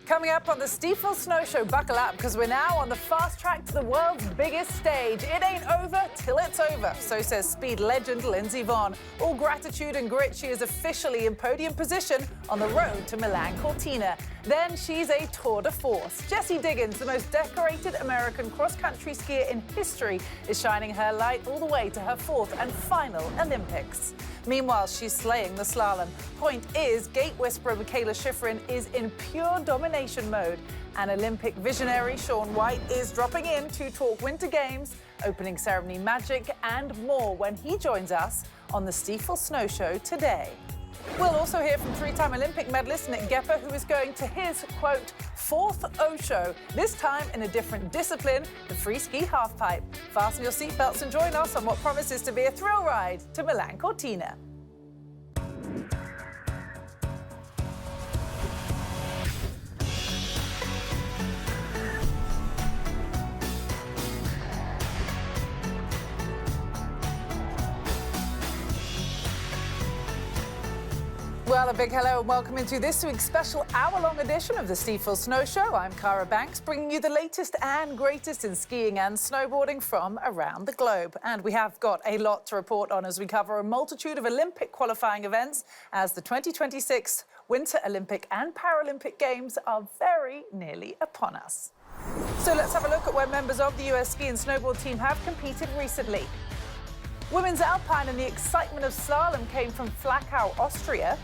Coming up on the Stifel Snow Show, buckle up because we're now on the fast track to the world's biggest stage. It ain't over till it's over, so says speed legend Lindsey Vonn. All gratitude and grit, she is officially in podium position on the road to Milan Cortina. Then she's a tour de force. Jessie Diggins, the most decorated American cross-country skier in history, is shining her light all the way to her fourth and final Olympics. Meanwhile, she's slaying the slalom. Point is, gate whisperer Mikaela Shiffrin is in pure domination mode. And Olympic visionary Shaun White is dropping in to talk Winter Games, opening ceremony magic, and more when he joins us on the Stifel Snow Show today. We'll also hear from three-time Olympic medalist Nick Goepper, who is going to his, quote, fourth O show, this time in a different discipline, the Freeski halfpipe. Fasten your seatbelts and join us on what promises to be a thrill ride to Milan Cortina. Well, a big hello and welcome into this week's special hour-long edition of the Stifel Snow Show. I'm Cara Banks, bringing you the latest and greatest in skiing and snowboarding from around the globe. And we have got a lot to report on as we cover a multitude of Olympic qualifying events as the 2026 Winter Olympic and Paralympic Games are very nearly upon us. So let's have a look at where members of the US ski and snowboard team have competed recently. Women's alpine and the excitement of slalom came from Flachau, Austria.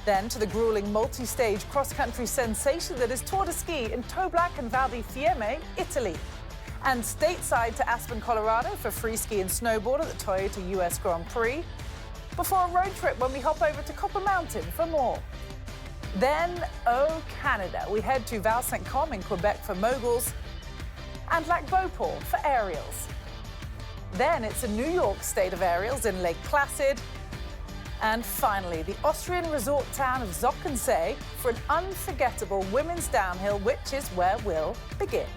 Then to the grueling multi-stage cross-country sensation that is Tour de Ski in Toblach and Val di Fiemme, Italy. And stateside to Aspen, Colorado for Freeski and Snowboard at the Toyota US Grand Prix. Before a road trip when we hop over to Copper Mountain for more. Then, oh Canada, we head to Val-Saint-Côme in Quebec for moguls and Lac Beauport for aerials. Then it's a New York state of aerials in Lake Placid. And finally, the Austrian resort town of Zockensee for an unforgettable women's downhill, which is where we'll begin.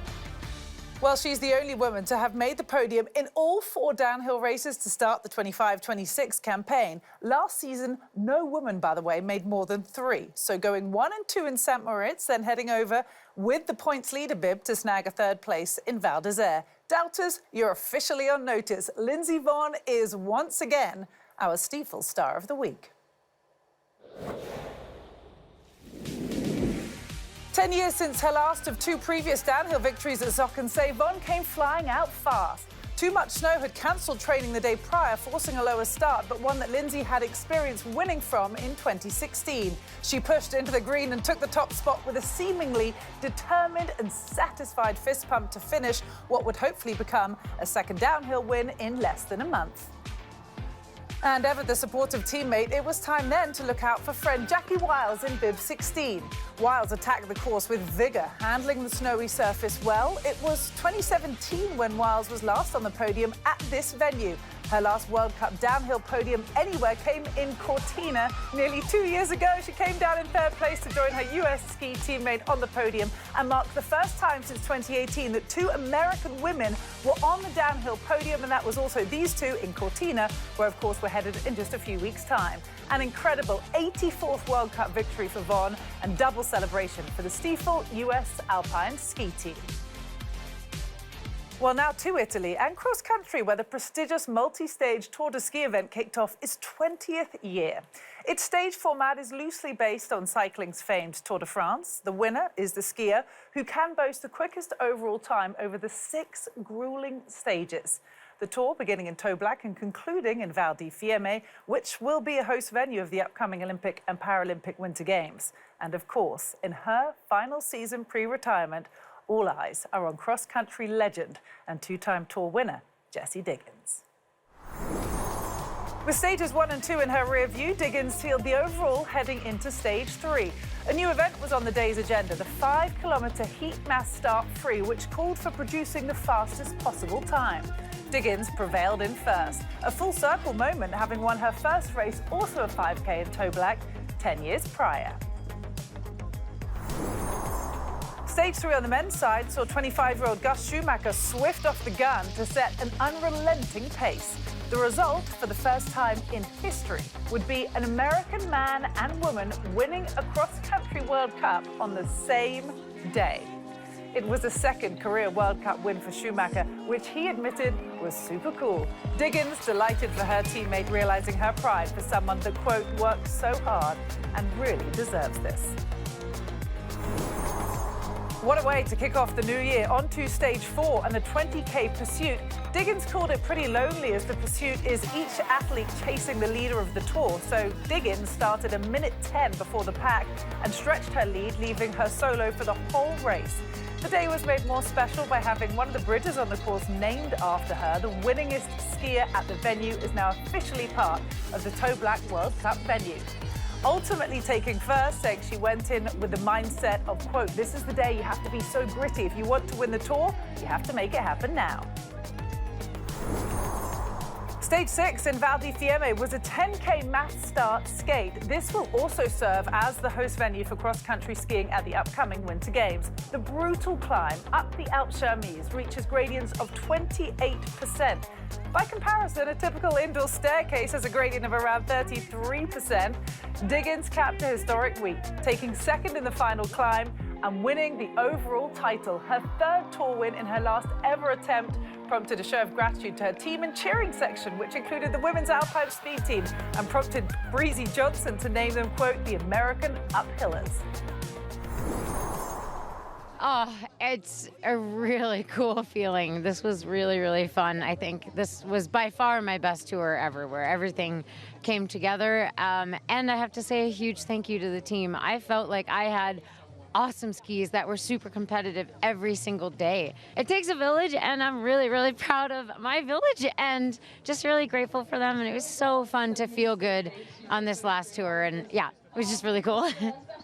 Well, she's the only woman to have made the podium in all four downhill races to start the 25-26 campaign. Last season, no woman, by the way, made more than three. So going 1 and 2 in St. Moritz, then heading over with the points leader bib to snag a third place in Val d'Isère. Doubters, you're officially on notice. Lindsey Vonn is once again our Stifel Star of the Week. 10 years since her last of two previous downhill victories at Zockensee, Vonn came flying out fast. Too much snow had cancelled training the day prior, forcing a lower start, but one that Lindsey had experience winning from in 2016. She pushed into the green and took the top spot with a seemingly determined and satisfied fist pump to finish what would hopefully become a second downhill win in less than a month. And ever the supportive teammate, it was time then to look out for friend Jackie Wiles in bib 16. Wiles attacked the course with vigour, handling the snowy surface well. It was 2017 when Wiles was last on the podium at this venue. Her last World Cup downhill podium anywhere came in Cortina. Nearly 2 years ago, she came down in third place to join her US ski teammate on the podium and marked the first time since 2018 that two American women were on the downhill podium, and that was also these two in Cortina, where of course we're headed in just a few weeks' time. An incredible 84th World Cup victory for Vonn and double celebration for the Stifel US Alpine ski team. Well, now to Italy and cross-country, where the prestigious multi-stage Tour de Ski event kicked off its 20th year. Its stage format is loosely based on cycling's famed Tour de France. The winner is the skier who can boast the quickest overall time over the 6 grueling stages. The tour beginning in Toblach and concluding in Val di Fiemme, which will be a host venue of the upcoming Olympic and Paralympic Winter Games. And of course, in her final season pre-retirement, all eyes are on cross-country legend and two-time tour winner, Jessie Diggins. With stages 1 and 2 in her rear view, Diggins sealed the overall heading into stage 3. A new event was on the day's agenda, the 5-kilometre heat mass start free, which called for producing the fastest possible time. Diggins prevailed in first, a full circle moment, having won her first race, also a 5K in Toblach, 10 years prior. Stage 3 on the men's side saw 25-year-old Gus Schumacher swift off the gun to set an unrelenting pace. The result, for the first time in history, would be an American man and woman winning a cross-country World Cup on the same day. It was a second career World Cup win for Schumacher, which he admitted was super cool. Diggins delighted for her teammate, realizing her pride for someone that, quote, worked so hard and really deserves this. What a way to kick off the new year. On to stage 4 and the 20K pursuit. Diggins called it pretty lonely, as the pursuit is each athlete chasing the leader of the tour. So Diggins started a minute 10 before the pack and stretched her lead, leaving her solo for the whole race. The day was made more special by having one of the bridges on the course named after her. The winningest skier at the venue is now officially part of the Toe Black World Cup venue. Ultimately taking first, saying she went in with the mindset of, quote, this is the day you have to be so gritty. If you want to win the tour, you have to make it happen now. Stage 6 in Val di Fiemme was a 10K mass start skate. This will also serve as the host venue for cross-country skiing at the upcoming Winter Games. The brutal climb up the Alpes Charmise reaches gradients of 28%. By comparison, a typical indoor staircase has a gradient of around 33%. Diggins capped a historic week, taking second in the final climb and winning the overall title. Her third tour win in her last ever attempt prompted a show of gratitude to her team and cheering section, which included the women's alpine speed team, and prompted Breezy Johnson to name them, quote, the American Uphillers. Oh, it's a really cool feeling. This was really, really fun. I think this was by far my best tour ever, where everything came together. And I have to say a huge thank you to the team. I felt like I had awesome skis that were super competitive every single day. It takes a village, and I'm really, really proud of my village and just really grateful for them. And it was so fun to feel good on this last tour. And yeah, it was just really cool.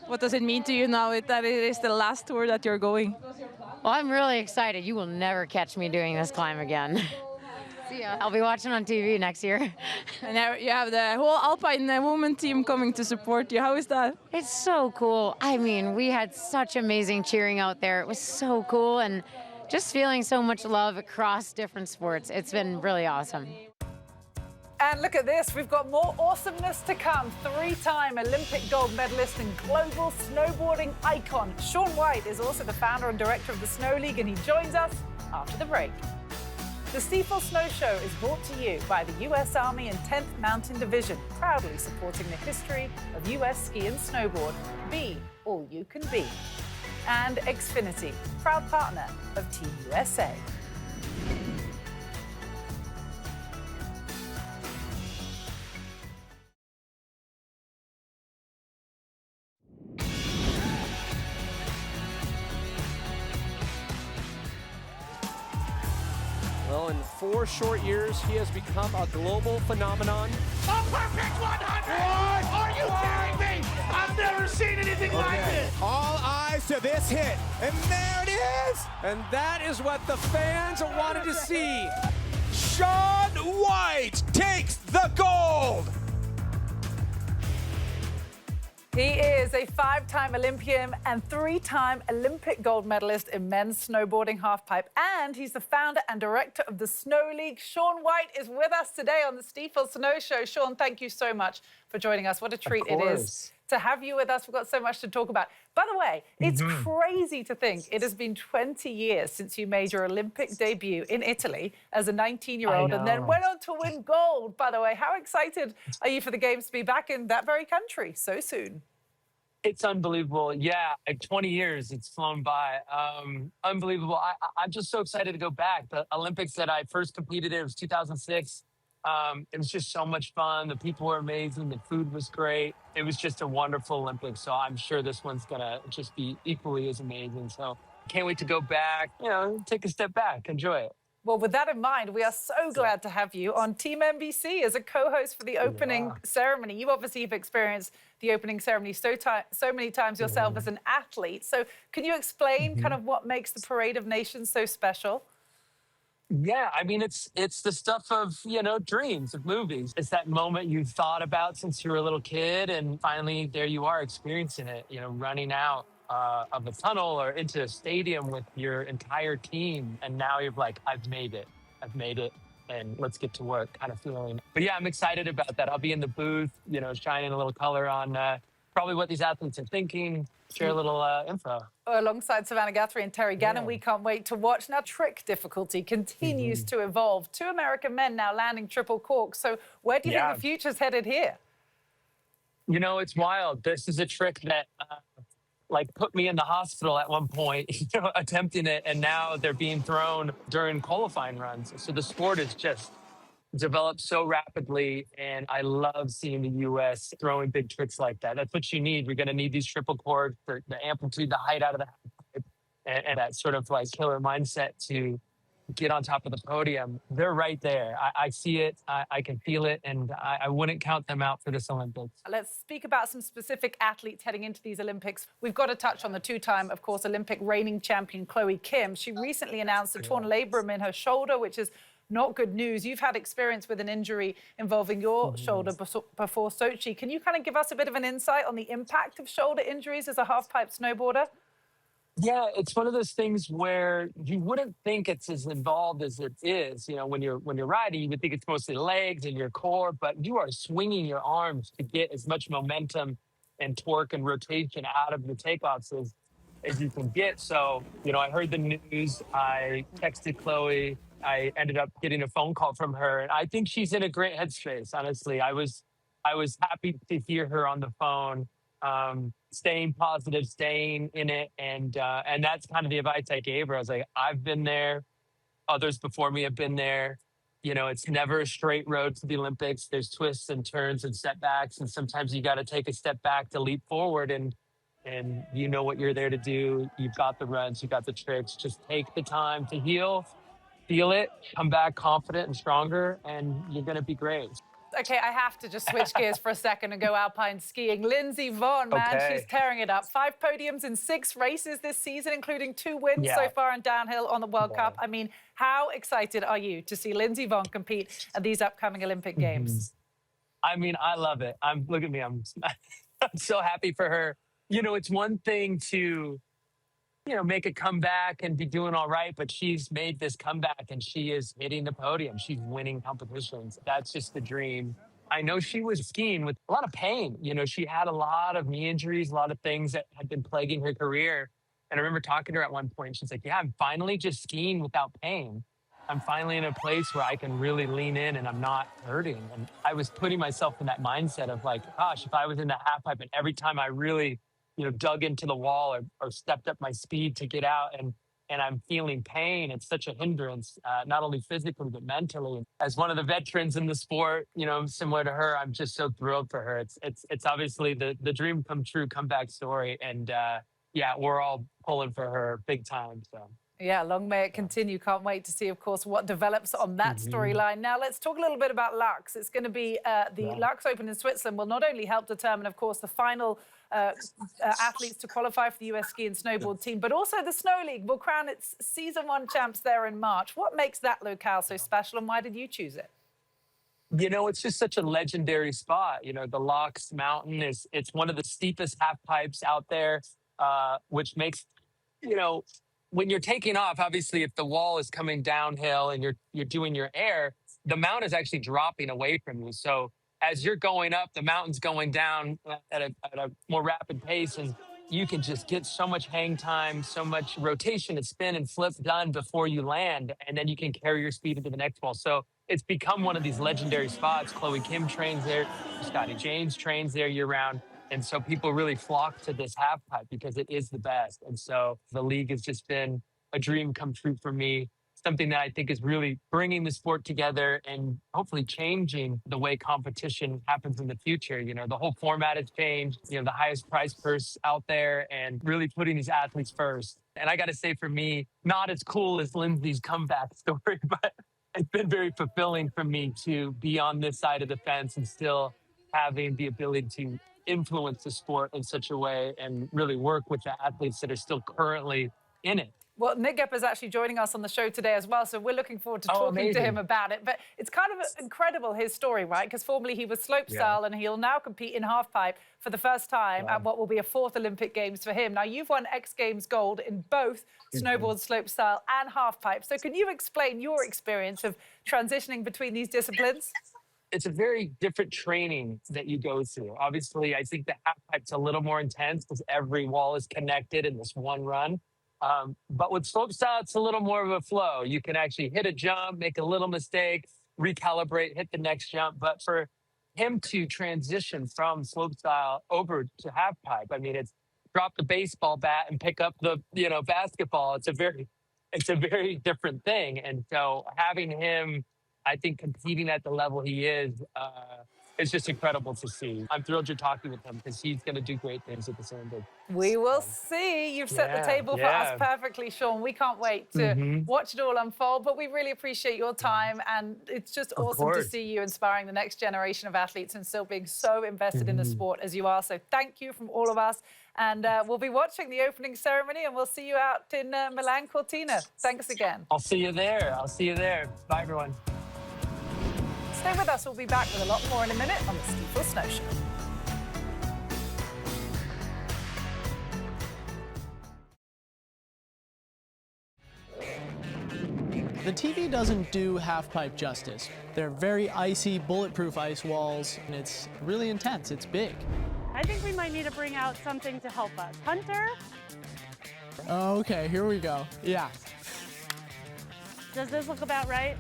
What does it mean to you now that it is the last tour that you're going? Well, I'm really excited. You will never catch me doing this climb again. See ya. I'll be watching on TV next year. And now you have the whole alpine women team coming to support you. How is that? It's so cool. I mean, we had such amazing cheering out there. It was so cool, and just feeling so much love across different sports. It's been really awesome. And look at this, we've got more awesomeness to come. Three-time Olympic gold medalist and global snowboarding icon. Shaun White is also the founder and director of the Snow League, and he joins us after the break. The Stifel Snow Show is brought to you by the U.S. Army and 10th Mountain Division, proudly supporting the history of U.S. ski and snowboard. Be all you can be. And Xfinity, proud partner of Team USA. Well, in 4 short years, he has become a global phenomenon. A perfect 100! What? Are you kidding me? I've never seen anything like this. All eyes to this hit, and there it is! And that is what the fans wanted to see. Shaun White takes the gold! He is a 5-time Olympian and 3-time Olympic gold medalist in men's snowboarding halfpipe. And he's the founder and director of the Snow League. Shaun White is with us today on the Stifel Snow Show. Shaun, thank you so much for joining us. What a treat it is to have you with us. We've got so much to talk about. By the way, it's crazy to think it has been 20 years since you made your Olympic debut in Italy as a 19-year-old and then went on to win gold. By the way, how excited are you for the Games to be back in that very country so soon? It's unbelievable. Yeah, like 20 years, it's flown by. Unbelievable. I'm just so excited to go back. The Olympics that I first competed in was 2006. It was just so much fun. The people were amazing. The food was great. It was just a wonderful Olympics. So I'm sure this one's going to just be equally as amazing. So can't wait to go back, take a step back, enjoy it. Well, with that in mind, we are so glad to have you on Team NBC as a co-host for the opening ceremony. You obviously have experienced the opening ceremony so many times yourself as an athlete. So can you explain kind of what makes the Parade of Nations so special? Yeah, I mean, it's the stuff of, dreams, of movies. It's that moment you thought about since you were a little kid, and finally there you are experiencing it, running out of a tunnel or into a stadium with your entire team. And now you're like, I've made it, and let's get to work kind of feeling. But yeah, I'm excited about that. I'll be in the booth, shining a little color on probably what these athletes are thinking, share a little info. Alongside Savannah Guthrie and Terry Gannon, we can't wait to watch. Now, trick difficulty continues to evolve. 2 American men now landing triple corks. So where do you think the future's headed here? You know, it's wild. This is a trick that like put me in the hospital at one point, attempting it, and now they're being thrown during qualifying runs. So the sport is just developed so rapidly, and I love seeing the U.S. throwing big tricks like that. That's what you need. We're going to need these triple corks for the amplitude, the height out of the halfpipe, and that sort of like killer mindset to get on top of the podium. They're right there. I see it. I can feel it, and I wouldn't count them out for this Olympics. Let's speak about some specific athletes heading into these Olympics. We've got to touch on the 2-time, of course, Olympic reigning champion Chloe Kim. She recently announced a torn labrum in her shoulder, which is not good news. You've had experience with an injury involving your shoulder before Sochi. Can you kind of give us a bit of an insight on the impact of shoulder injuries as a half-pipe snowboarder? Yeah, it's one of those things where you wouldn't think it's as involved as it is. You know, when you're riding, you would think it's mostly legs and your core, but you are swinging your arms to get as much momentum and torque and rotation out of your takeoffs as you can get. So, you know, I heard the news. I texted Chloe. I ended up getting a phone call from her, and I think she's in a great headspace. Honestly, I was happy to hear her on the phone, staying positive, staying in it, and that's kind of the advice I gave her. I was like, I've been there, others before me have been there. You know, it's never a straight road to the Olympics. There's twists and turns and setbacks, and sometimes you got to take a step back to leap forward. And you know what you're there to do. You've got the runs, you've got the tricks. Just take the time to heal. Feel it, come back confident and stronger, and you're going to be great. Okay, I have to just switch gears for a second and go alpine skiing. Lindsey Vonn, man, she's tearing it up. 5 podiums in 6 races this season, including 2 wins so far in downhill on the World Cup. I mean, how excited are you to see Lindsey Vonn compete at these upcoming Olympic Games? I mean, I love it. Look at me. I'm so happy for her. You know, it's one thing to make a comeback and be doing all right, but she's made this comeback and she is hitting the podium. She's winning competitions. That's just the dream. I know she was skiing with a lot of pain. You know, she had a lot of knee injuries, a lot of things that had been plaguing her career. And I remember talking to her at one point. She's like, yeah, I'm finally just skiing without pain. I'm finally in a place where I can really lean in and I'm not hurting. And I was putting myself in that mindset of like, gosh, if I was in the halfpipe and every time I really dug into the wall or stepped up my speed to get out and I'm feeling pain, it's such a hindrance, not only physically, but mentally. As one of the veterans in the sport, similar to her, I'm just so thrilled for her. It's obviously the dream come true comeback story. And we're all pulling for her big time. So. Yeah, long may it continue. Can't wait to see, of course, what develops on that storyline. Now, let's talk a little bit about Lux. It's going to be the Lux Open in Switzerland will not only help determine, of course, the final athletes to qualify for the US ski and snowboard team, but also the Snow League will crown its season 1 champs there in March. What makes that locale so special, and why did you choose it? You know, it's just such a legendary spot. You know, the Lux Mountain it's one of the steepest half pipes out there, which makes, when you're taking off, obviously, if the wall is coming downhill and you're doing your air, the mountain is actually dropping away from you. So as you're going up, the mountain's going down at a more rapid pace, and you can just get so much hang time, so much rotation and spin and flip done before you land, and then you can carry your speed into the next wall. So it's become one of these legendary spots. Chloe Kim trains there, Scotty James trains there year-round. And so people really flock to this half pipe because it is the best. And so the league has just been a dream come true for me, something that I think is really bringing the sport together and hopefully changing the way competition happens in the future. The whole format has changed, the highest prize purse out there and really putting these athletes first. And I got to say, for me, not as cool as Lindsey's comeback story, but it's been very fulfilling for me to be on this side of the fence and still having the ability to influence the sport in such a way and really work with the athletes that are still currently in it. Well, Nick Goepper is actually joining us on the show today as well, so we're looking forward to talking to him about it. But it's kind of incredible, his story, right? Because formerly he was slopestyle and he'll now compete in halfpipe for the first time at what will be a 4th Olympic Games for him. Now, you've won X Games gold in both snowboard, slopestyle and halfpipe. So can you explain your experience of transitioning between these disciplines? it's a very different training that you go through. Obviously, I think the half pipe's a little more intense because every wall is connected in this one run. But with slopestyle, it's a little more of a flow. You can actually hit a jump, make a little mistake, recalibrate, hit the next jump. But for him to transition from slopestyle over to half pipe, I mean, it's drop the baseball bat and pick up the basketball. It's a very different thing. And so having him, I think, competing at the level he is, it's just incredible to see. I'm thrilled you're talking with him because he's going to do great things at the Olympics. We will see. You've set the table for us perfectly, Shaun. We can't wait to watch it all unfold, but we really appreciate your time, and it's just awesome to see you inspiring the next generation of athletes and still being so invested in the sport as you are. So thank you from all of us, and we'll be watching the opening ceremony, and we'll see you out in Milan Cortina. Thanks again. I'll see you there. Bye, everyone. Stay with us. We'll be back with a lot more in a minute on the Stifel Snow Show. The TV doesn't do half-pipe justice. They're very icy, bulletproof ice walls, and it's really intense. It's big. I think we might need to bring out something to help us. Hunter? Okay, here we go. Yeah. Does this look about right?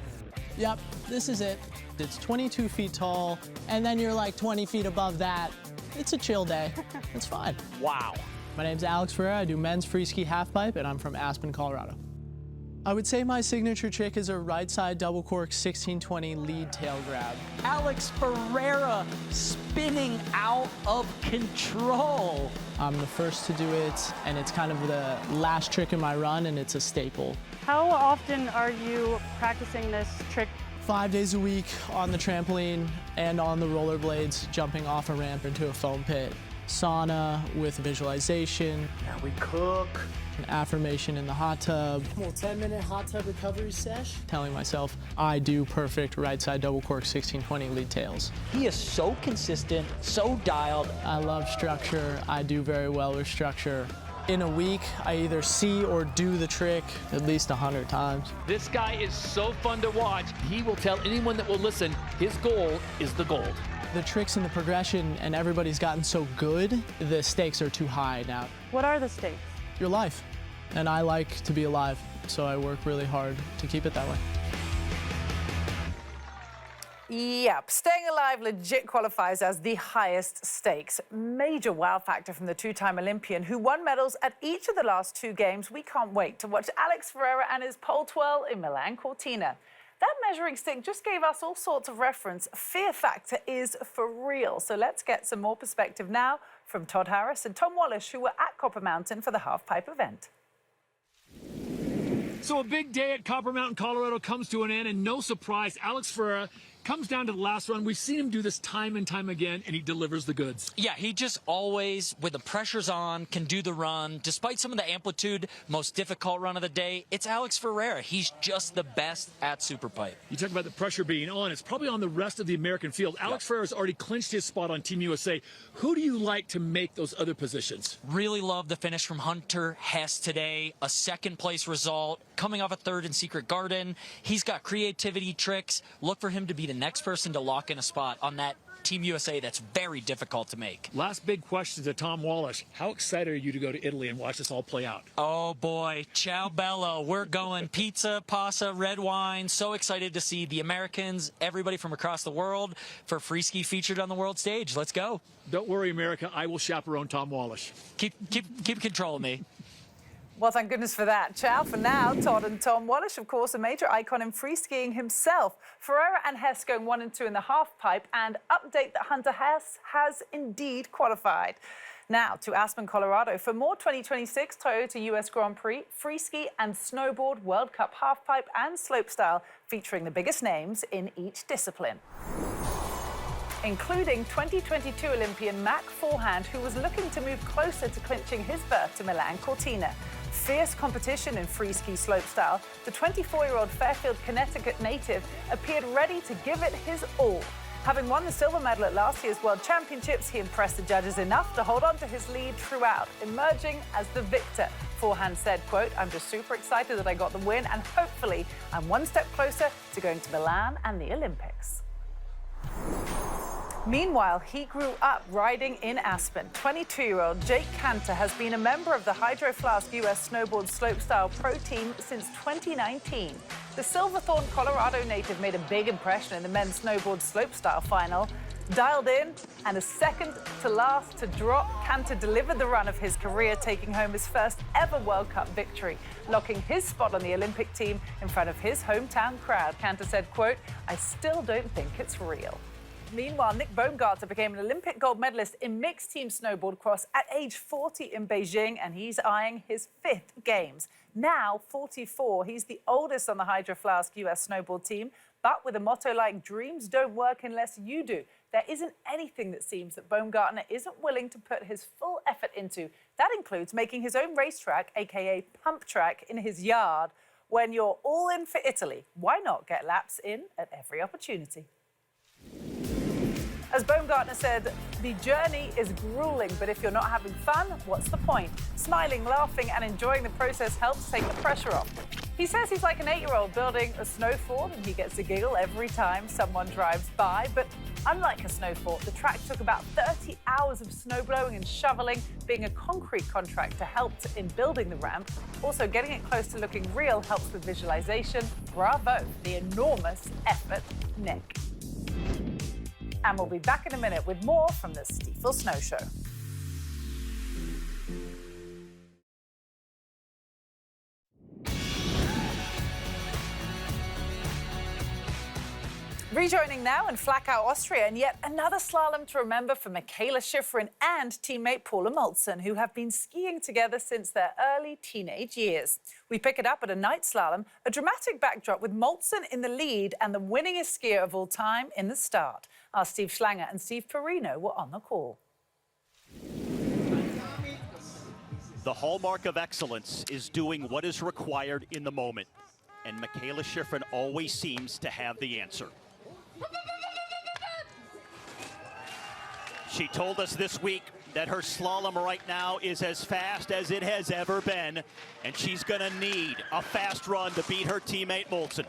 Yep, this is it. It's 22 feet tall, and then you're like 20 feet above that. It's a chill day. It's fine. Wow. My name's Alex Ferreira. I do men's freeski halfpipe, and I'm from Aspen, Colorado. I would say my signature trick is a right side double cork 1620 lead tail grab. Alex Ferreira spinning out of control. I'm the first to do it, and it's kind of the last trick in my run, and it's a staple. How often are you practicing this trick? 5 days a week on the trampoline and on the rollerblades, jumping off a ramp into a foam pit. Sauna with visualization. Now we cook. An affirmation in the hot tub. 10-minute hot tub recovery sesh. Telling myself I do perfect right side double cork 1620 lead tails. He is so consistent, so dialed. I love structure. I do very well with structure. In a week, I either see or do the trick at least 100 times. This guy is so fun to watch. He will tell anyone that will listen, his goal is the gold. The tricks and the progression, and everybody's gotten so good, the stakes are too high now. What are the stakes? Your life. And I like to be alive, so I work really hard to keep it that way. Yep, staying alive legit qualifies as the highest stakes. Major wow factor from the two-time Olympian who won medals at each of the last 2 games. We can't wait to watch Alex Ferreira and his pole twirl in Milan Cortina. That measuring stick just gave us all sorts of reference. Fear factor is for real. So let's get some more perspective now from Todd Harris and Tom Wallish, who were at Copper Mountain for the half-pipe event. So a big day at Copper Mountain, Colorado comes to an end, and no surprise, Alex Ferreira comes down to the last run. We've seen him do this time and time again, and he delivers the goods. Yeah, he just always, when the pressure's on, can do the run. Despite some of the amplitude, most difficult run of the day, it's Alex Ferreira. He's just the best at Superpipe. You talk about the pressure being on. It's probably on the rest of the American field. Alex Ferreira's already clinched his spot on Team USA. Who do you like to make those other positions? Really love the finish from Hunter Hess today. A second-place result, coming off a third in Secret Garden. He's got creativity, tricks. Look for him to be the next person to lock in a spot on that Team USA that's very difficult to make. Last big question to Tom Wallish. How excited are you to go to Italy and watch this all play out? Oh boy, ciao bello. We're going pizza, pasta, red wine. So excited to see the Americans, everybody from across the world for Freeski featured on the world stage. Let's go. Don't worry, America. I will chaperone Tom Wallish. Keep control of me. Well, thank goodness for that. Ciao for now. Todd and Tom Wallish, of course, a major icon in free skiing himself. Ferreira and Hess going 1 and 2 in the half-pipe, and update that Hunter Hess has indeed qualified. Now to Aspen, Colorado for more 2026 Toyota US Grand Prix, free ski and snowboard, World Cup half-pipe and slopestyle, featuring the biggest names in each discipline, including 2022 Olympian Mac Forehand, who was looking to move closer to clinching his berth to Milan Cortina. Fierce competition in free ski slopestyle, the 24-year-old Fairfield, Connecticut native appeared ready to give it his all. Having won the silver medal at last year's World Championships, he impressed the judges enough to hold on to his lead throughout, emerging as the victor. Forehand said, quote, "I'm just super excited that I got the win, and hopefully I'm one step closer to going to Milan and the Olympics." Meanwhile, he grew up riding in Aspen. 22-year-old Jake Cantor has been a member of the Hydro Flask US Snowboard Slopestyle Pro Team since 2019. The Silverthorne, Colorado native made a big impression in the men's snowboard slopestyle final. Dialed in, and a second to last to drop, Cantor delivered the run of his career, taking home his first ever World Cup victory, locking his spot on the Olympic team in front of his hometown crowd. Cantor said, quote, "I still don't think it's real." Meanwhile, Nick Goepper became an Olympic gold medalist in mixed team snowboard cross at age 40 in Beijing, and he's eyeing his 5th games. Now 44, he's the oldest on the Hydro Flask US snowboard team, but with a motto like "dreams don't work unless you do," there isn't anything that seems that Baumgartner isn't willing to put his full effort into. That includes making his own racetrack, aka pump track, in his yard. When you're all in for Italy, why not get laps in at every opportunity? As Baumgartner said, the journey is grueling, but if you're not having fun, what's the point? Smiling, laughing, and enjoying the process helps take the pressure off. He says he's like an 8-year-old building a snow fort, and he gets a giggle every time someone drives by. But unlike a snow fort, the track took about 30 hours of snow blowing and shoveling. Being a concrete contractor helped in building the ramp. Also, getting it close to looking real helps with visualization. Bravo for the enormous effort, Nick. And we'll be back in a minute with more from the Stifel Snow Show. Rejoining now in Flachau, Austria, and yet another slalom to remember for Mikaela Shiffrin and teammate Paula Moltzen, who have been skiing together since their early teenage years. We pick it up at a night slalom, a dramatic backdrop with Moltzen in the lead and the winningest skier of all time in the start. Our Steve Schlanger and Steve Perino were on the call. The hallmark of excellence is doing what is required in the moment, and Mikaela Shiffrin always seems to have the answer. She told us this week that her slalom right now is as fast as it has ever been, and she's going to need a fast run to beat her teammate Moltzen.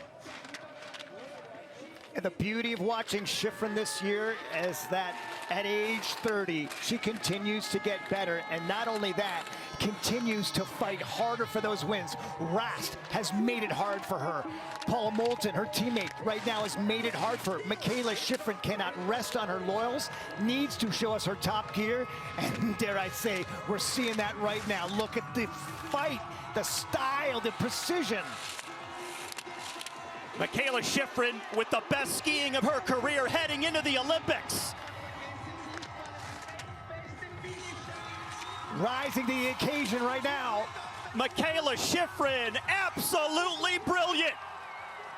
And the beauty of watching Shiffrin this year is that at age 30, she continues to get better. And not only that, continues to fight harder for those wins. Rast has made it hard for her. Paula Moltzen, her teammate, right now has made it hard for her. Mikaela Shiffrin cannot rest on her laurels, needs to show us her top gear. And dare I say, we're seeing that right now. Look at the fight, the style, the precision. Mikaela Shiffrin with the best skiing of her career heading into the Olympics. Rising to the occasion right now. Mikaela Shiffrin, absolutely brilliant.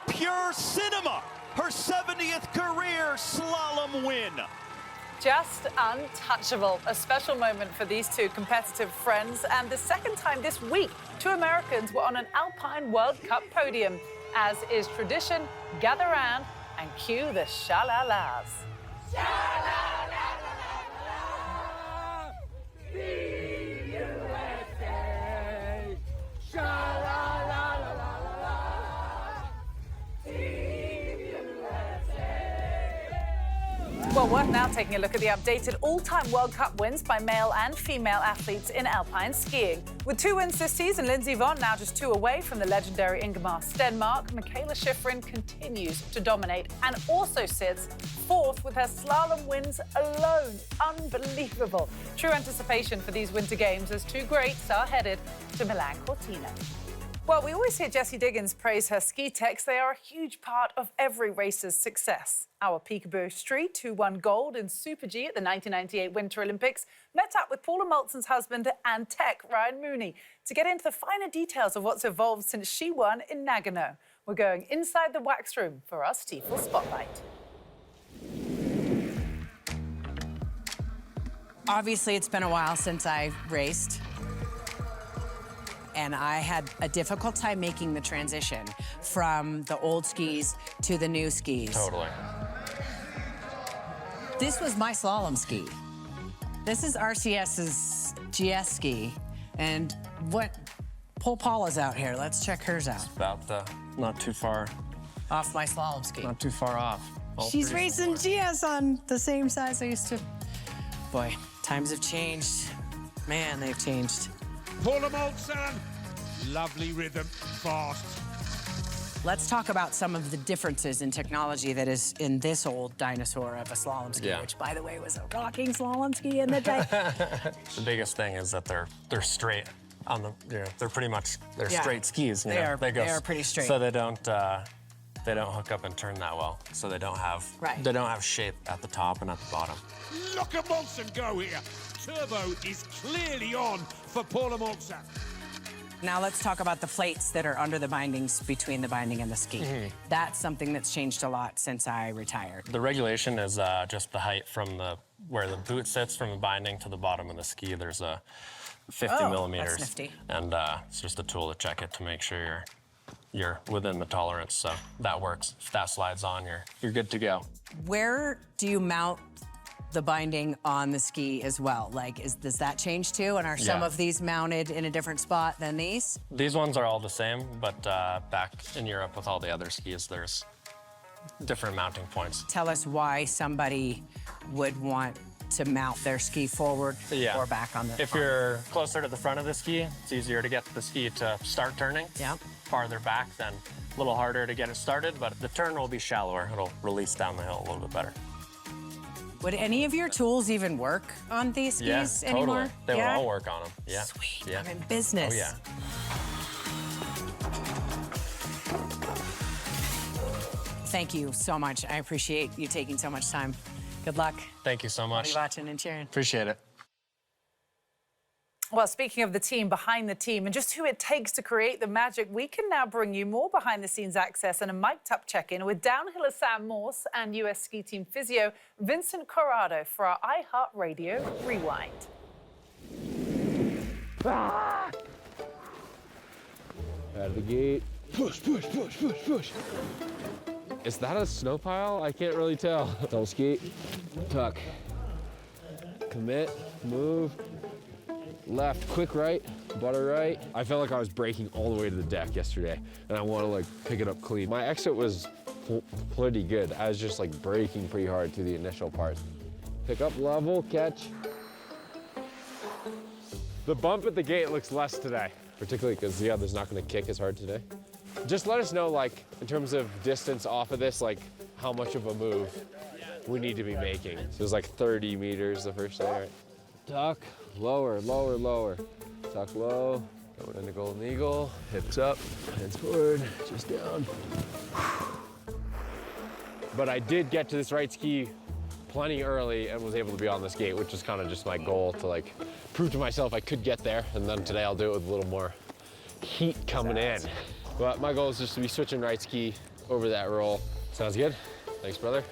Pure cinema. Her 70th career slalom win. Just untouchable. A special moment for these two competitive friends. And the second time this week, two Americans were on an Alpine World Cup podium. As is tradition, gather round and cue the sha-la-las. Well, worth now taking a look at the updated all-time World Cup wins by male and female athletes in alpine skiing. With 2 wins this season, Lindsey Vonn now just 2 away from the legendary Ingemar Stenmark. Mikaela Shiffrin continues to dominate and also sits 4th with her slalom wins alone. Unbelievable. True anticipation for these Winter Games as 2 greats are headed to Milan Cortina. Well, we always hear Jessie Diggins praise her ski techs. They are a huge part of every racer's success. Our Peekaboo Street, who won gold in Super G at the 1998 Winter Olympics, met up with Paula Moltzen's husband and tech, Ryan Mooney, to get into the finer details of what's evolved since she won in Nagano. We're going inside the wax room for our Stifel Spotlight. Obviously, it's been a while since I raced. And I had a difficult time making the transition from the old skis to the new skis. Totally. This was my slalom ski. This is RCS's GS ski. And pull Paula's out here. Let's check hers out. It's about not too far. Off my slalom ski. Not too far off. She's racing GS on the same size I used to. Boy, times have changed. Man, they've changed. Paula Moltzen. Lovely rhythm, fast. Let's talk about some of the differences in technology that is in this old dinosaur of a slalom ski, which, by the way, was a rocking slalom ski in the day. The biggest thing is that they're straight on the. They're pretty much straight skis. They are pretty straight. So they don't hook up and turn that well. So they don't have shape at the top and at the bottom. Look at Moltzen go here. Turbo is clearly on for Paula Moltzen. Now let's talk about the plates that are under the bindings between the binding and the ski. That's something that's changed a lot since I retired. The regulation is just the height from where the boot sits from the binding to the bottom of the ski. There's a 50 millimeters. That's nifty. And it's just a tool to check it to make sure you're within the tolerance. So that works. If that slides on, you're good to go. Where do you mount the binding on the ski as well? Like, does that change too? And are some of these mounted in a different spot than these? These ones are all the same, but back in Europe with all the other skis, there's different mounting points. Tell us why somebody would want to mount their ski forward or back on the If you're closer to the front of the ski, it's easier to get the ski to start turning. Yeah. Farther back, then a little harder to get it started, but the turn will be shallower. It'll release down the hill a little bit better. Would any of your tools even work on these skis anymore? Totally. They would all work on them. Yeah. Sweet. Yeah. I'm in business. Oh, yeah. Thank you so much. I appreciate you taking so much time. Good luck. Thank you so much. I'll be watching and cheering. Appreciate it. Well, speaking of the team behind the team and just who it takes to create the magic, we can now bring you more behind-the-scenes access and a mic'd-up check-in with downhiller Sam Morse and US ski team physio Vincent Corrado for our iHeartRadio Rewind. Out of the gate. Push, push, push, push, push. Is that a snow pile? I can't really tell. Double skate, tuck, commit, move. Left, quick right, butter right. I felt like I was braking all the way to the deck yesterday, and I want to like pick it up clean. My exit was pretty good. I was just like braking pretty hard through the initial part. Pick up level, catch. The bump at the gate looks less today, particularly because the other's not going to kick as hard today. Just let us know, like, in terms of distance off of this, like, how much of a move we need to be making. So it was like 30 meters the first day, right? Tuck, lower, lower, lower. Tuck low, going into golden eagle, hips up, hands forward, just down. But I did get to this right ski plenty early and was able to be on this gate, which is kind of just my goal to like prove to myself I could get there. And then today I'll do it with a little more heat coming in. But my goal is just to be switching right ski over that roll. Sounds good? Thanks, brother.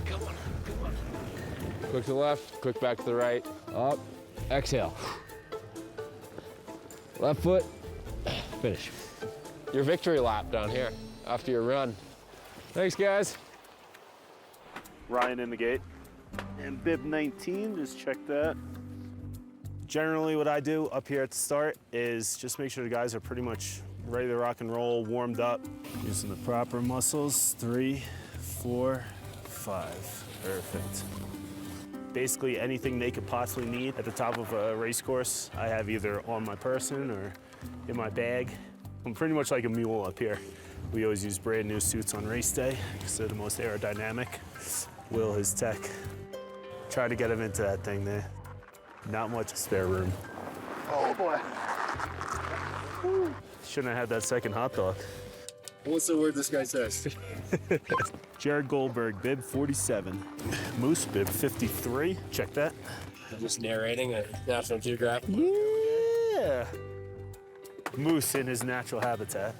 Come on, come on. Quick to the left, quick back to the right, up, exhale. Left foot, finish. Your victory lap down here after your run. Thanks, guys. Ryan in the gate. And bib 19, just check that. Generally what I do up here at the start is just make sure the guys are pretty much ready to rock and roll, warmed up. Using the proper muscles, 3, 4, 5, perfect. Basically anything they could possibly need at the top of a race course, I have either on my person or in my bag. I'm pretty much like a mule up here. We always use brand new suits on race day because they're the most aerodynamic. Will, his tech, try to get him into that thing there. Not much spare room. Oh boy. Woo. Shouldn't have had that second hot dog. What's the word this guy says? Jared Goldberg, bib 47. Moose, bib 53. Check that. Just narrating a National Geographic. Yeah. Moose in his natural habitat.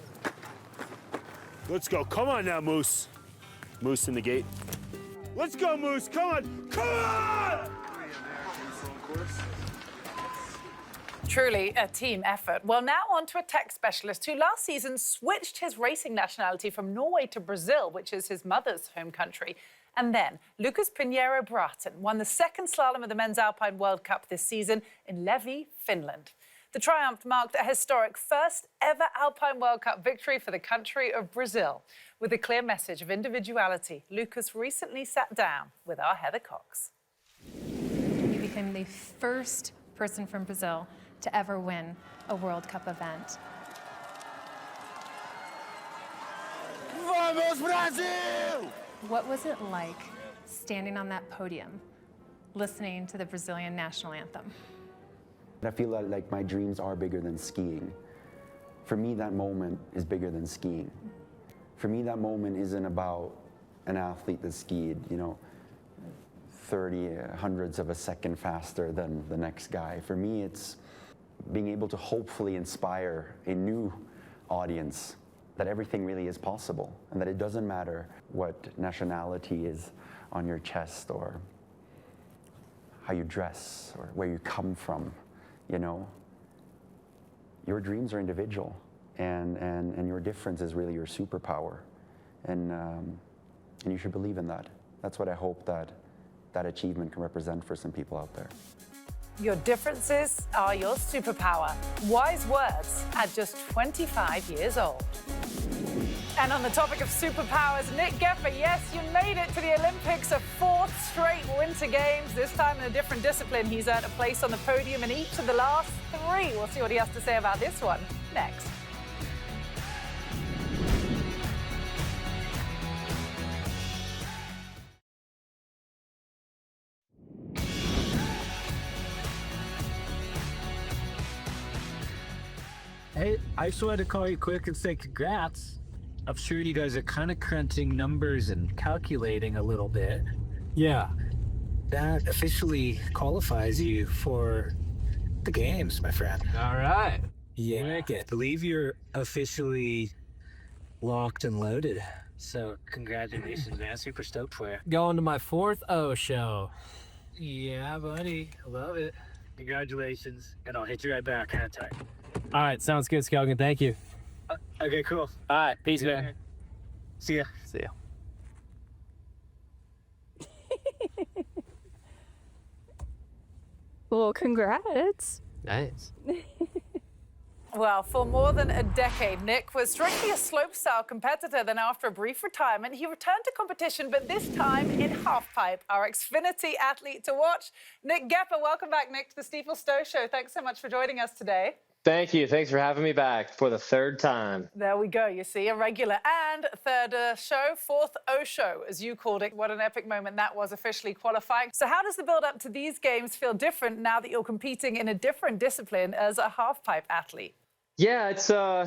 Let's go. Come on now, Moose. Moose in the gate. Let's go, Moose. Come on. Come on! Truly a team effort. Well, now on to a tech specialist who last season switched his racing nationality from Norway to Brazil, which is his mother's home country. And then Lucas Pinheiro Braathen won the second slalom of the Men's Alpine World Cup this season in Levi, Finland. The triumph marked a historic first ever Alpine World Cup victory for the country of Brazil. With a clear message of individuality, Lucas recently sat down with our Heather Cox. He became the first person from Brazil to ever win a World Cup event. Vamos, Brasil! What was it like standing on that podium, listening to the Brazilian national anthem? I feel like my dreams are bigger than skiing. For me, that moment is bigger than skiing. For me, that moment isn't about an athlete that skied, 30 hundredths of a second faster than the next guy. For me, it's being able to hopefully inspire a new audience that everything really is possible, and that it doesn't matter what nationality is on your chest or how you dress or where you come from, Your dreams are individual, and your difference is really your superpower, and you should believe in that. That's what I hope that achievement can represent for some people out there. Your differences are your superpower. Wise words at just 25 years old. And on the topic of superpowers, Nick Goepper, yes, you made it to the Olympics, a 4th straight Winter Games, this time in a different discipline. He's earned a place on the podium in each of the last 3. We'll see what he has to say about this one next. Hey, I just wanted to call you quick and say congrats. I'm sure you guys are kind of crunching numbers and calculating a little bit. Yeah, that officially qualifies you for the games, my friend. All right. Yeah, I believe you're officially locked and loaded. So congratulations, man. Super stoked for you. Going to my 4th O show. Yeah, buddy. I love it. Congratulations. And I'll hit you right back. Hang tight. All right, sounds good, Skelgen. Thank you. Okay, cool. All right, peace, man. See ya. See ya. Well, congrats. Nice. Well, for more than a decade, Nick was strictly a slopestyle competitor. Then after a brief retirement, he returned to competition, but this time in halfpipe. Our Xfinity athlete to watch, Nick Goepper. Welcome back, Nick, to the Stifel Snow Show. Thanks so much for joining us today. Thank you. Thanks for having me back for the 3rd time. There we go. You see, a regular and 3rd show, 4th O show, as you called it. What an epic moment that was, officially qualifying. So how does the build-up to these games feel different now that you're competing in a different discipline as a halfpipe athlete? Yeah, it's, I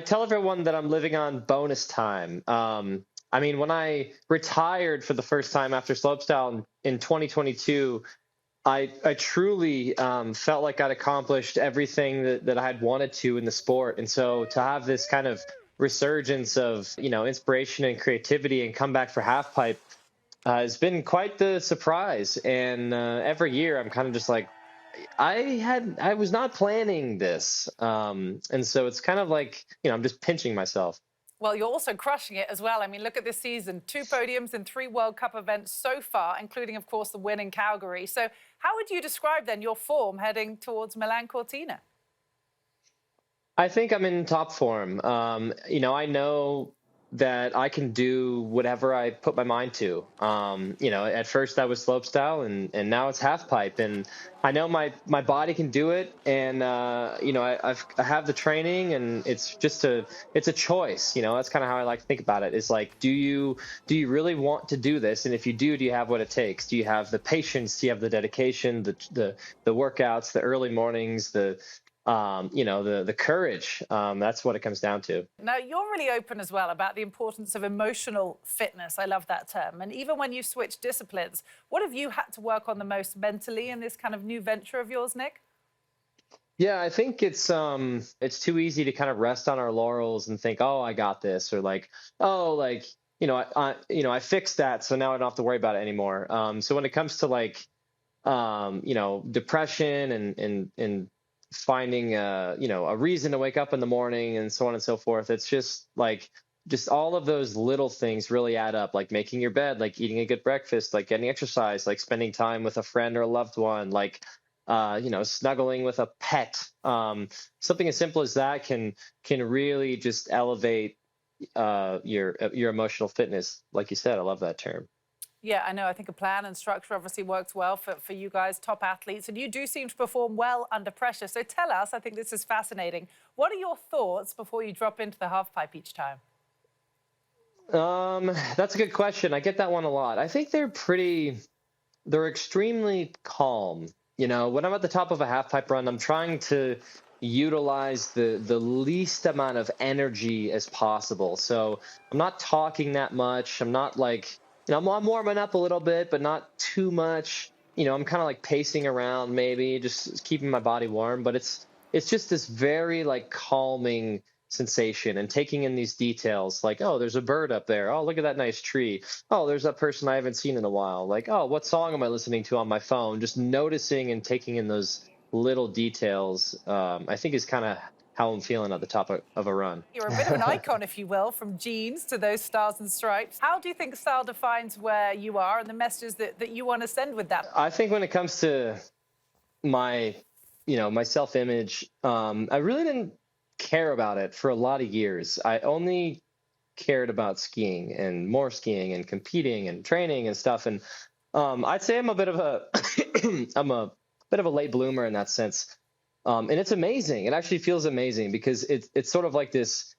tell everyone that I'm living on bonus time. I mean, when I retired for the first time after slopestyle in 2022, I truly felt like I'd accomplished everything that I had wanted to in the sport. And so to have this kind of resurgence of, inspiration and creativity and come back for halfpipe has been quite the surprise. And every year I'm kind of just like, I was not planning this. And so it's kind of like, I'm just pinching myself. Well, you're also crushing it as well. I mean, look at this season, 2 podiums in 3 World Cup events so far, including, of course, the win in Calgary. So how would you describe, then, your form heading towards Milan Cortina? I think I'm in top form. I know that I can do whatever I put my mind to. At first that was slopestyle, and now it's halfpipe, and I know my body can do it, and I have the training, and it's a choice. That's kind of how I like to think about it. It's like, do you really want to do this? And if you do you have what it takes? Do you have the patience? Do you have the dedication, the workouts, the early mornings, the courage? That's what it comes down to. Now, you're really open as well about the importance of emotional fitness. I love that term. And even when you switch disciplines, what have you had to work on the most mentally in this kind of new venture of yours, Nick? Yeah, I think it's too easy to kind of rest on our laurels and think, oh, I got this, or like, oh, like, I fixed that, so now I don't have to worry about it anymore. So when it comes to like, depression and finding a reason to wake up in the morning and so on and so forth, it's just all of those little things really add up, like making your bed, like eating a good breakfast, like getting exercise, like spending time with a friend or a loved one, like snuggling with a pet. Something as simple as that can really just elevate your emotional fitness. Like you said, I love that term. Yeah, I know. I think a plan and structure obviously works well for you guys, top athletes, and you do seem to perform well under pressure. So tell us, I think this is fascinating, what are your thoughts before you drop into the half pipe each time? That's a good question. I get that one a lot. I think they're extremely calm. When I'm at the top of a half pipe run, I'm trying to utilize the least amount of energy as possible. So I'm not talking that much. I'm not I'm warming up a little bit, but not too much. I'm kind of like pacing around, maybe just keeping my body warm. But it's just this very calming sensation, and taking in these details, like, oh, there's a bird up there. Oh, look at that nice tree. Oh, there's that person I haven't seen in a while. Like, oh, what song am I listening to on my phone? Just noticing and taking in those little details, I think is kind of how I'm feeling at the top of a run. You're a bit of an icon, if you will, from jeans to those stars and stripes. How do you think style defines where you are and the messages that you want to send with that? I think when it comes to my self-image, I really didn't care about it for a lot of years. I only cared about skiing and more skiing and competing and training and stuff. And I'd say I'm a bit of a late bloomer in that sense. And it's amazing. It actually feels amazing because it's sort of like this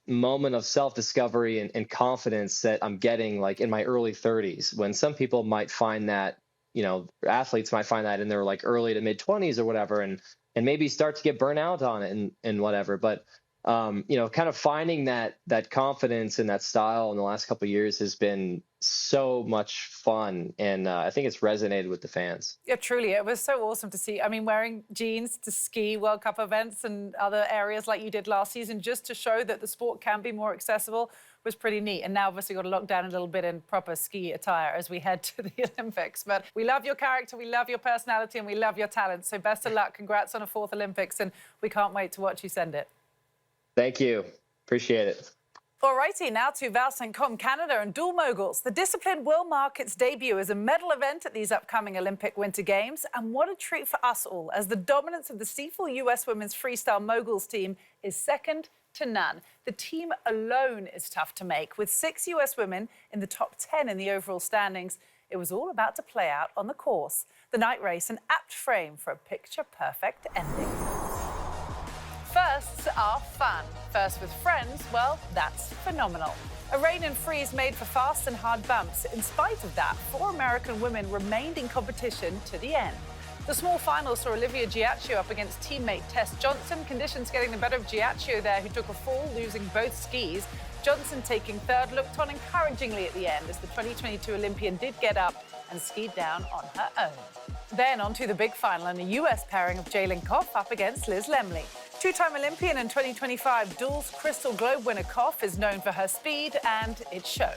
moment of self-discovery and confidence that I'm getting in my early 30s, when some people might find that, athletes might find that in their early to mid 20s or whatever, and maybe start to get burnt out on it and whatever. But kind of finding that confidence and that style in the last couple of years has been so much fun, and I think it's resonated with the fans. Yeah, truly, it was so awesome to see. I mean, wearing jeans to ski World Cup events and other areas like you did last season, just to show that the sport can be more accessible, was pretty neat. And now, obviously, got to lock down a little bit in proper ski attire as we head to the Olympics. But we love your character, we love your personality, and we love your talent. So best of luck. Congrats on a 4th Olympics, and we can't wait to watch you send it. Thank you. Appreciate it. All righty, now to Val St. Com Canada and dual moguls. The discipline will mark its debut as a medal event at these upcoming Olympic Winter Games. And what a treat for us all, as the dominance of the Stifel US Women's Freestyle Moguls team is second to none. The team alone is tough to make. With 6 US women in the top 10 in the overall standings, it was all about to play out on the course. The night race, an apt frame for a picture-perfect ending. Firsts are fun. First with friends, well, that's phenomenal. A rain and freeze made for fast and hard bumps. In spite of that, 4 American women remained in competition to the end. The small final saw Olivia Giacchio up against teammate Tess Johnson, conditions getting the better of Giacchio there, who took a fall, losing both skis. Johnson, taking third, looked on encouragingly at the end as the 2022 Olympian did get up and skied down on her own. Then on to the big final and a US pairing of Jalen Koff up against Liz Lemley. 2-time Olympian and 2025 Duels Crystal Globe winner Koff is known for her speed, and it showed.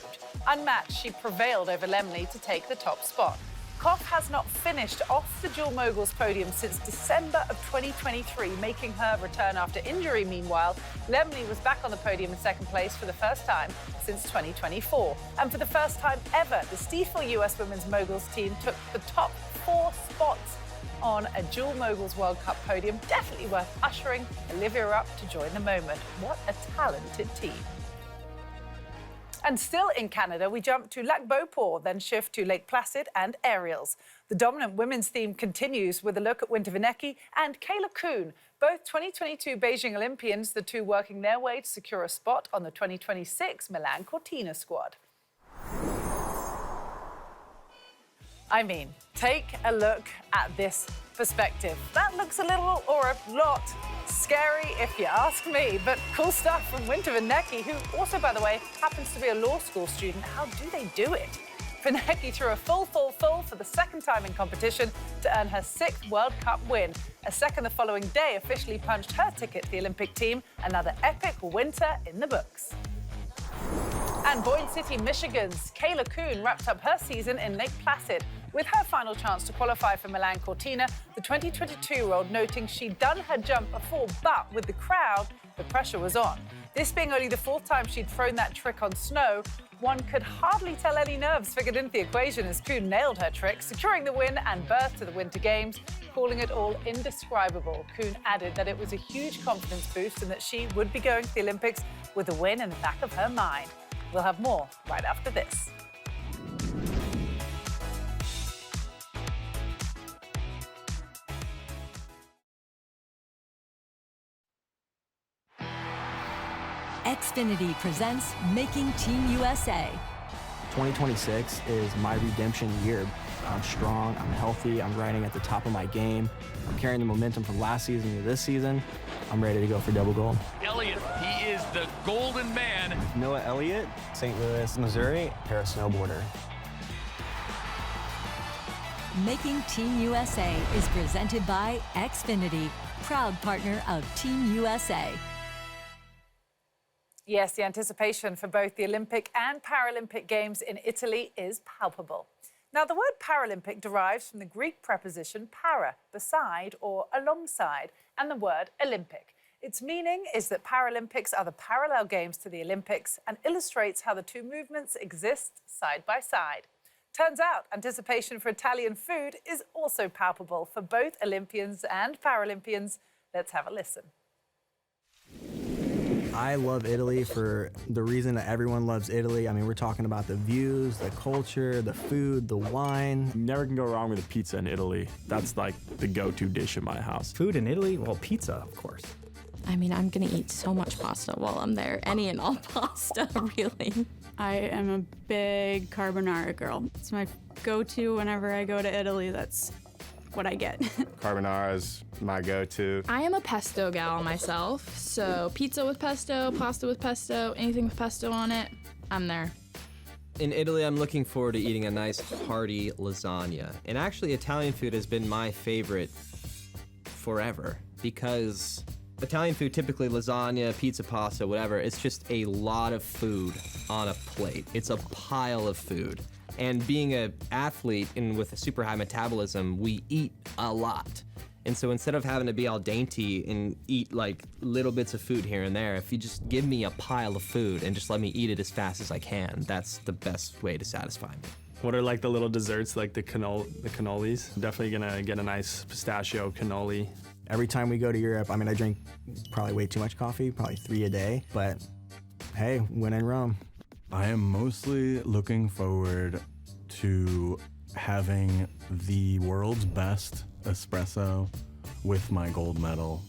Unmatched, she prevailed over Lemley to take the top spot. Koff has not finished off the dual moguls podium since December of 2023, making her return after injury. Meanwhile, Lemley was back on the podium in second place for the first time since 2024. And for the first time ever, the Stifel US Women's Moguls team took the top 4 spots on a dual moguls World Cup podium. Definitely worth ushering Olivia up to join the moment. What a talented team. And still in Canada, we jump to Lac Beauport, then shift to Lake Placid and aerials. The dominant women's theme continues with a look at Winter Vinecki and Kayla Kuhn, both 2022 Beijing Olympians, the two working their way to secure a spot on the 2026 Milan Cortina squad. I mean, take a look at this perspective. That looks a little or a lot scary if you ask me, but cool stuff from Winter Vinecki, who also, by the way, happens to be a law school student. How do they do it? Vinecki threw a full for the second time in competition to earn her 6th World Cup win. A second the following day officially punched her ticket to the Olympic team. Another epic winter in the books. And Boyne City, Michigan's Kayla Kuhn wrapped up her season in Lake Placid with her final chance to qualify for Milan Cortina. The 22-year-old noting she'd done her jump before, but with the crowd, the pressure was on. This being only the 4th time she'd thrown that trick on snow, One could hardly tell any nerves figured into the equation as Kuhn nailed her trick, securing the win and birth to the Winter Games, calling it all indescribable. Kuhn added that it was a huge confidence boost and that she would be going to the Olympics with a win in the back of her mind. We'll have more right after this. Xfinity presents Making Team USA. 2026 is my redemption year. I'm strong, I'm healthy, I'm riding at the top of my game. I'm carrying the momentum from last season to this season. I'm ready to go for double gold. Elliott, he is the golden man. Noah Elliott, St. Louis, Missouri, para snowboarder. Making Team USA is presented by Xfinity, proud partner of Team USA. Yes, the anticipation for both the Olympic and Paralympic Games in Italy is palpable. Now, the word Paralympic derives from the Greek preposition para, beside or alongside, and the word Olympic. Its meaning is that Paralympics are the parallel games to the Olympics and illustrates how the two movements exist side by side. Turns out, anticipation for Italian food is also palpable for both Olympians and Paralympians. Let's have a listen. I love Italy for the reason that everyone loves Italy. I mean, we're talking about the views, the culture, the food, the wine. You never can go wrong with a pizza in Italy. That's like the go-to dish in my house. Food in Italy? Well, pizza, of course. I mean, I'm gonna eat so much pasta while I'm there. Any and all pasta, really. I am a big carbonara girl. It's my go-to whenever I go to Italy. That's what I get. Carbonara is my go-to. I am a pesto gal myself, so pizza with pesto, pasta with pesto, anything with pesto on it, I'm there. In Italy, I'm looking forward to eating a nice hearty lasagna. And actually, Italian food has been my favorite forever because Italian food, typically lasagna, pizza, pasta, whatever, it's just a lot of food on a plate. It's a pile of food. And being an athlete and with a super high metabolism, we eat a lot. And so instead of having to be all dainty and eat like little bits of food here and there, if you just give me a pile of food and just let me eat it as fast as I can, that's the best way to satisfy me. What are like the little desserts, like the cannolis? Definitely gonna get a nice pistachio cannoli. Every time we go to Europe, I mean, I drink probably way too much coffee, probably 3 a day, but hey, when in Rome. I am mostly looking forward to having the world's best espresso with my gold medal.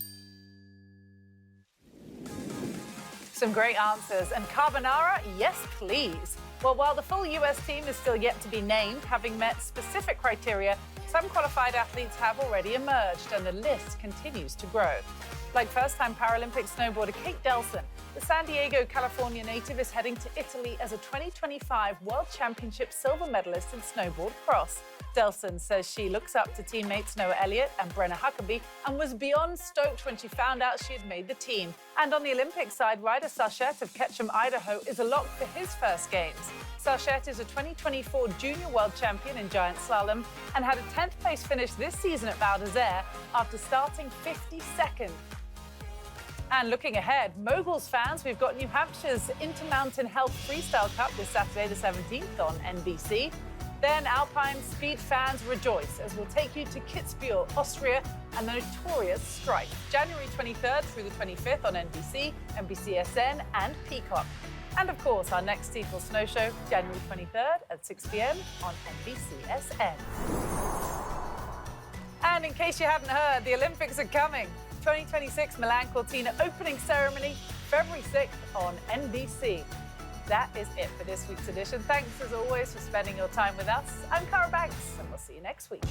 Some great answers. And carbonara, yes, please. Well, while the full US team is still yet to be named, having met specific criteria, some qualified athletes have already emerged, and the list continues to grow. Like first-time Paralympic snowboarder Kate Delson, the San Diego, California native is heading to Italy as a 2025 World Championship silver medalist in snowboard cross. Delson says she looks up to teammates Noah Elliott and Brenna Huckabee and was beyond stoked when she found out she had made the team. And on the Olympic side, Ryder Sachet of Ketchum, Idaho is a lock for his first games. Sachet is a 2024 Junior World Champion in Giant Slalom and had a 10th place finish this season at Val d'Isère after starting 52nd. And looking ahead, Moguls fans, we've got New Hampshire's Intermountain Health Freestyle Cup this Saturday the 17th on NBC. Then Alpine Speed fans rejoice as we'll take you to Kitzbühel, Austria, and the notorious Strike, January 23rd through the 25th on NBC, NBCSN, and Peacock. And of course, our next Stifel Snow Show, January 23rd at 6 p.m. on NBCSN. And in case you haven't heard, the Olympics are coming. 2026 Milan Cortina Opening Ceremony, February 6th on NBC. That is it for this week's edition. Thanks as always for spending your time with us. I'm Cara Banks, and we'll see you next week.